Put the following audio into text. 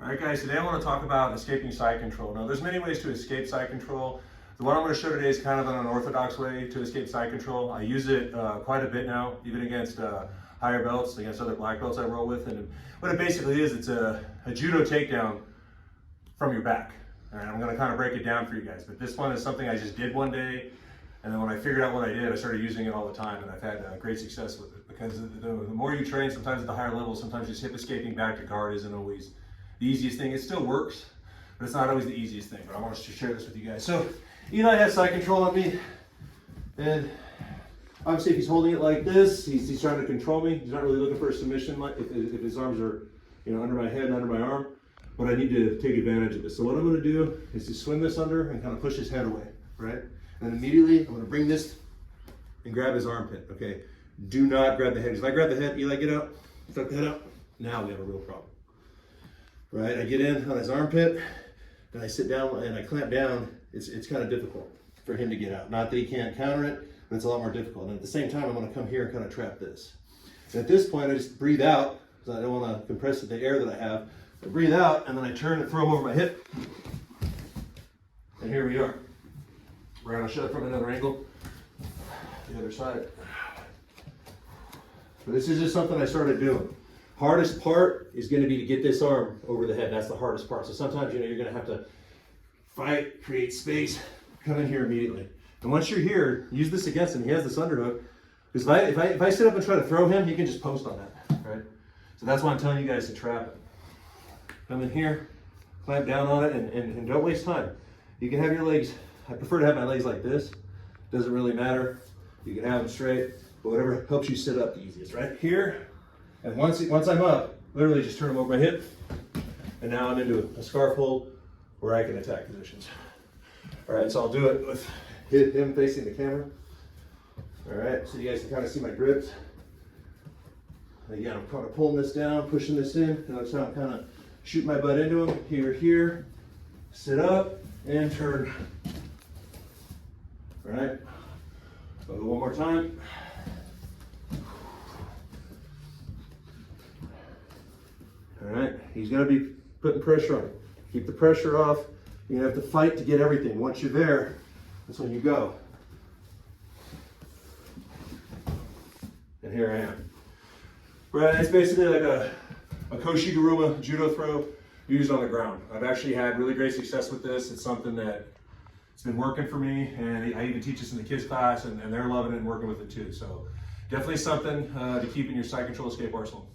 All right, guys, today I want to talk about escaping side control. Now, there's many ways to escape side control. The one I'm going to show today is kind of an unorthodox way to escape side control. I use it quite a bit now, even against higher belts, against other black belts I roll with. And what it basically is, it's a judo takedown from your back. All right, I'm going to kind of break it down for you guys. But this one is something I just did one day. And then when I figured out what I did, I started using it all the time, and I've had great success with it. Because the more you train, sometimes at the higher level, sometimes just hip escaping back to guard isn't always the easiest thing. It still works, but it's not always the easiest thing. But I want to share this with you guys. So Eli has side control on me, and obviously if he's holding it like this, he's trying to control me. He's not really looking for a submission, like if his arms are, under my head and under my arm. But I need to take advantage of this. So what I'm going to do is to swing this under and kind of push his head away, right? And immediately I'm going to bring this and grab his armpit. Okay, do not grab the head. Because if I grab the head, Eli, get out. Tuck the head out. Now we have a real problem. Right, I get in on his armpit, and I sit down and I clamp down. It's kind of difficult for him to get out. Not that he can't counter it, but it's a lot more difficult. And at the same time, I'm going to come here and kind of trap this. And at this point, I just breathe out, because I don't want to compress the air that I have. I breathe out, and then I turn and throw him over my hip. And here we are. We're going to show it from another angle, the other side. But this is just something I started doing. Hardest part is going to be to get this arm over the head. That's the hardest part. So sometimes, you're going to have to fight, create space, come in here immediately. And once you're here, use this against him. He has this underhook. Because if I sit up and try to throw him, he can just post on that, right? So that's why I'm telling you guys to trap it. Come in here, clamp down on it, and don't waste time. You can have your legs, I prefer to have my legs like this. Doesn't really matter. You can have them straight, but whatever helps you sit up the easiest, right? Here, and once I'm up, literally just turn them over my hip, and now I'm into a scarf hold where I can attack positions. All right, so I'll do it with him facing the camera. All right, so you guys can kind of see my grips. Again, I'm kind of pulling this down, pushing this in, and that's how I'm kind of shooting my butt into him. Here, sit up, and turn. All right, I'll go one more time. All right, he's going to be putting pressure on. Keep the pressure off. You're going to have to fight to get everything. Once you're there, that's when you go. And here I am. Right, it's basically like a Koshiguruma judo throw used on the ground. I've actually had really great success with this. It's something that it's been working for me, and I even teach this in the kids class, and they're loving it and working with it too. So definitely something to keep in your side control escape arsenal.